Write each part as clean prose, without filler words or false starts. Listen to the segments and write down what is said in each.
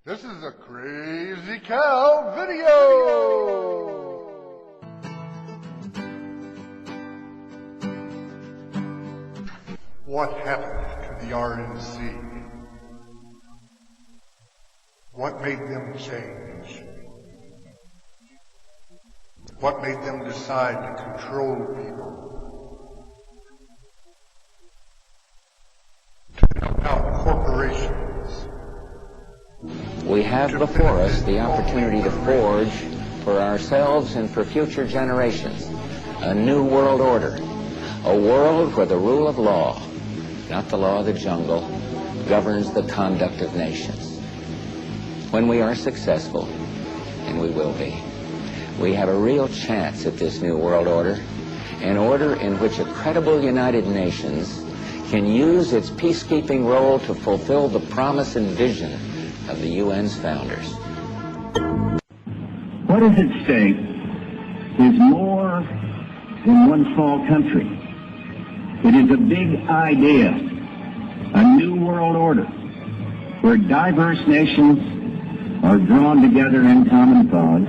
This is a crazy cow video! What happened to the RNC? What made them change? What made them decide to control people? To help out corporations? We have before us the opportunity to forge for ourselves and for future generations a new world order, a world where the rule of law, not the law of the jungle, governs the conduct of nations. When we are successful, and we will be, we have a real chance at this new world order, an order in which a credible United Nations can use its peacekeeping role to fulfill the promise and vision of the UN's founders. What is at stake is more than one small country. It is a big idea, a new world order, where diverse nations are drawn together in common cause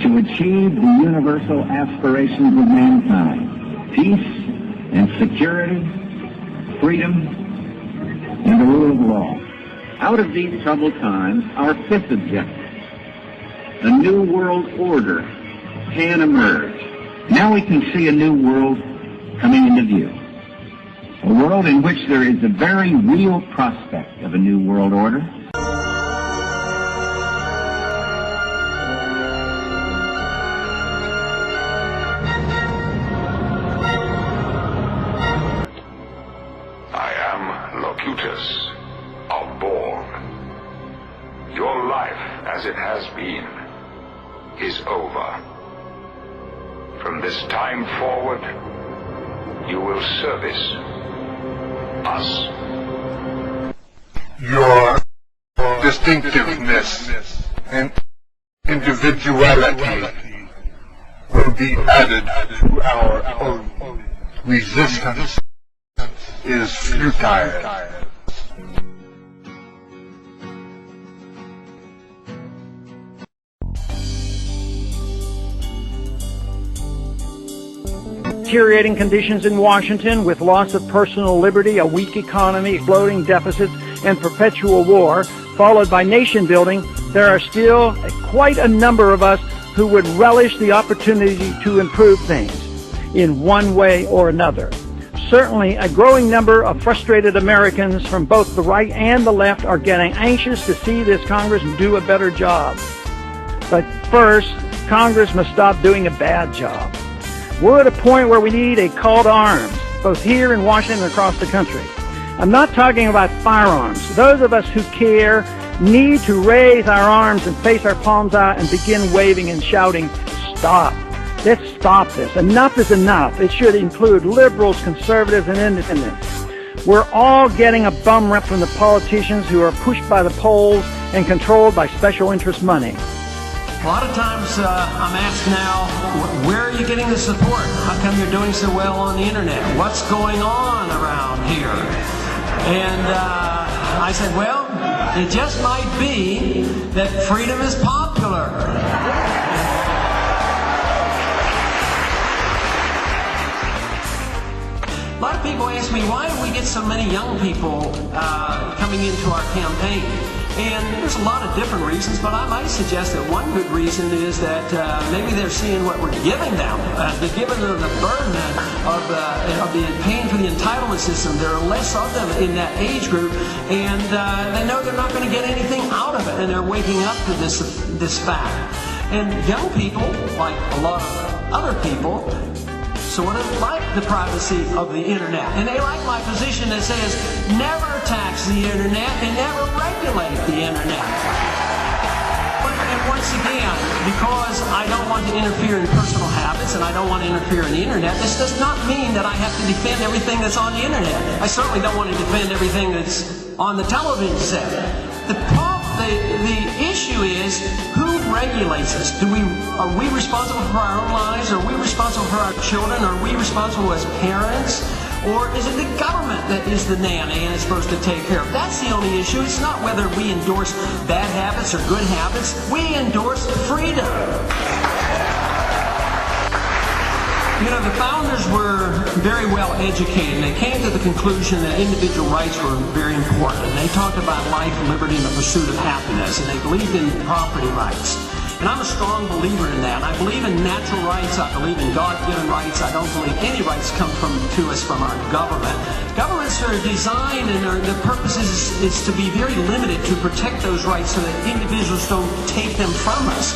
to achieve the universal aspirations of mankind: peace and security, freedom, and the rule of law. Out of these troubled times, our fifth objective, a new world order, can emerge. Now we can see a new world coming into view. A world in which there is a very real prospect of a new world order. I am Locutus of Borg. Your life, as it has been, is over. From this time forward, you will service us. Your distinctiveness and individuality will be added to our own. Resistance is futile. Deteriorating conditions in Washington with loss of personal liberty, a weak economy, exploding deficits, and perpetual war, followed by nation building, there are still quite a number of us who would relish the opportunity to improve things in one way or another. Certainly, a growing number of frustrated Americans from both the right and the left are getting anxious to see this Congress do a better job. But first, Congress must stop doing a bad job. We're at a point where we need a call to arms, both here in Washington and across the country. I'm not talking about firearms. Those of us who care need to raise our arms and face our palms out and begin waving and shouting, "Stop. Let's stop this. Enough is enough." It should include liberals, conservatives, and independents. We're all getting a bum rep from the politicians who are pushed by the polls and controlled by special interest money. A lot of times I'm asked now, where are you getting the support? How come you're doing so well on the internet? What's going on around here? And I said, well, it just might be that freedom is popular. A lot of people ask me, why do we get so many young people coming into our campaign? And there's a lot of different reasons, but I might suggest that one good reason is that maybe they're seeing what we're giving them. They're giving them the burden of paying for the entitlement system. There are less of them in that age group, and they know they're not going to get anything out of it, and they're waking up to this fact. And young people, like a lot of other people, sort of like the privacy of the internet. And they like my position that says, never tax the internet and never regulate the internet. And once again, because I don't want to interfere in personal habits and I don't want to interfere in the internet, this does not mean that I have to defend everything that's on the internet. I certainly don't want to defend everything that's on the television set. The issue is, who regulates us? Are we responsible for our own lives? Are we responsible for our children? Are we responsible as parents? Or is it the government that is the nanny and is supposed to take care of. That's the only issue. It's not whether we endorse bad habits or good habits. We endorse freedom. You know, the founders were very well educated. They came to the conclusion that individual rights were very important. They talked about life, liberty, and the pursuit of happiness, and they believed in property rights. And I'm a strong believer in that. I believe in natural rights. I believe in God-given rights. I don't believe any rights come to us from our government. Governments are designed, and the purpose is to be very limited to protect those rights so that individuals don't take them from us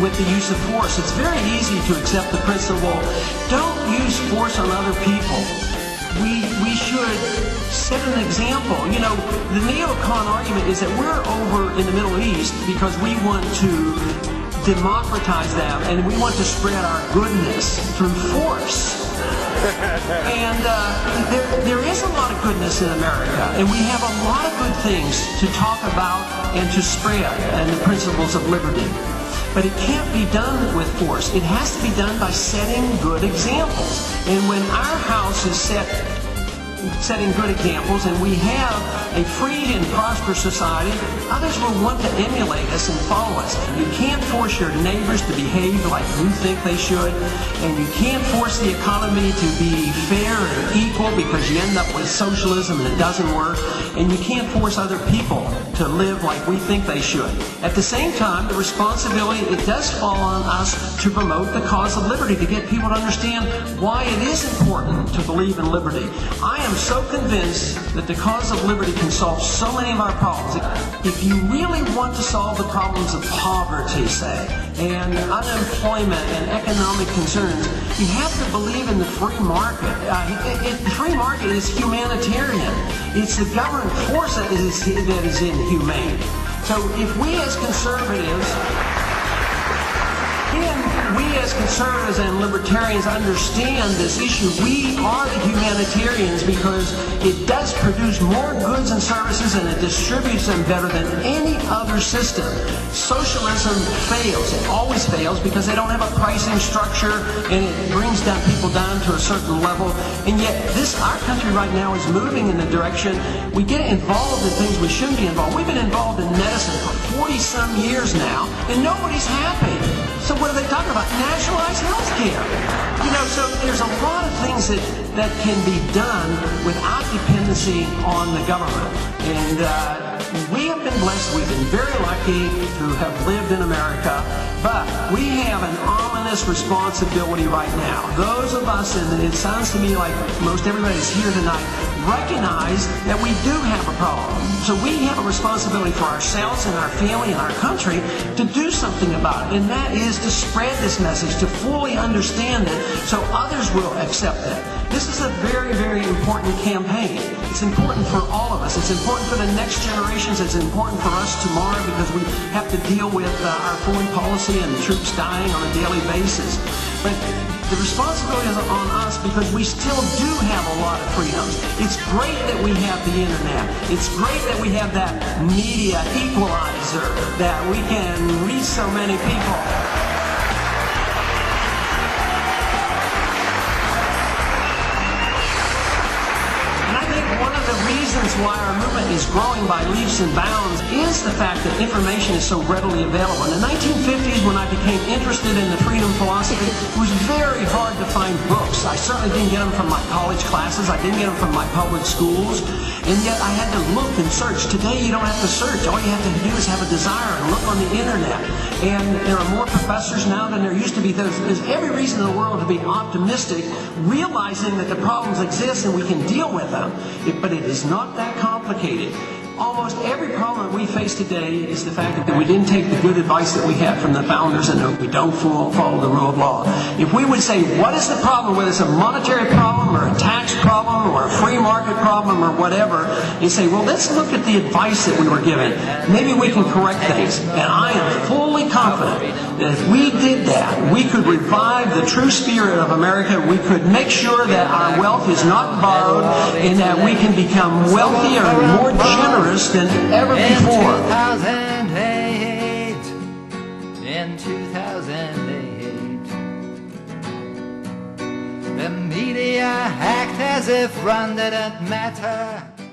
with the use of force. It's very easy to accept the principle, don't use force on other people. We should set an example. You know, the neocon argument is that we're over in the Middle East because we want to democratize them and we want to spread our goodness through force. And there is a lot of goodness in America, and we have a lot of good things to talk about and to spread, and the principles of liberty. But it can't be done with force. It has to be done by setting good examples. And when our house is setting good examples, and we have a free and prosperous society, others will want to emulate us and follow us. You can't force your neighbors to behave like you think they should, and you can't force the economy to be fair and equal because you end up with socialism and it doesn't work, and you can't force other people to live like we think they should. At the same time, the responsibility, it does fall on us to promote the cause of liberty, to get people to understand why it is important to believe in liberty. I am so convinced that the cause of liberty can solve so many of our problems. If you really want to solve the problems of poverty, say, and unemployment and economic concerns, you have to believe in the free market. The free market is humanitarian. It's the government force that is inhumane. So if we as conservatives and libertarians understand this issue, we are the humanitarians because it does produce more goods and services and it distributes them better than any other system. Socialism fails. It always fails because they don't have a pricing structure and it brings down people down to a certain level. And yet our country right now is moving in the direction we get involved in things we shouldn't be involved. We've been involved in medicine for 40-some years now and nobody's happy. So what are they talking about? Nationalized health care. You know, so there's a lot of things that can be done without dependency on the government. And we have been blessed. We've been very lucky to have lived in America. But we have an ominous responsibility right now. Those of us, and it sounds to me like most everybody is here tonight, recognize that we do have a problem. So we have a responsibility for ourselves and our family and our country to do something about it. And that is to spread this message, to fully understand it so others will accept it. This is a very, very important campaign. It's important for all of us. It's important for the next generations. It's important for us tomorrow because we have to deal with our foreign policy and the troops dying on a daily basis. But the responsibility is on us because we still do have a lot of freedoms. It's great that we have the internet. It's great that we have that media equalizer, that we can reach so many people. Reasons why our movement is growing by leaps and bounds is the fact that information is so readily available. In the 1950s, when I became interested in the freedom philosophy, it was very hard to find books. I certainly didn't get them from my college classes. I didn't get them from my public schools. And yet I had to look and search. Today, you don't have to search. All you have to do is have a desire and look on the internet. And there are more professors now than there used to be. There's every reason in the world to be optimistic, realizing that the problems exist and we can deal with them. But it is not that complicated. Almost every problem that we face today is the fact that we didn't take the good advice that we had from the founders and that we don't follow the rule of law. If we would say, what is the problem, whether it's a monetary problem or a tax problem or a free market problem or whatever, and say, well, let's look at the advice that we were given. Maybe we can correct things. And I am fully confident that if we did that, we could revive the true spirit of America. We could make sure that our wealth is not borrowed and that we can become wealthier and more generous than ever before. In 2008, media act as if run didn't matter.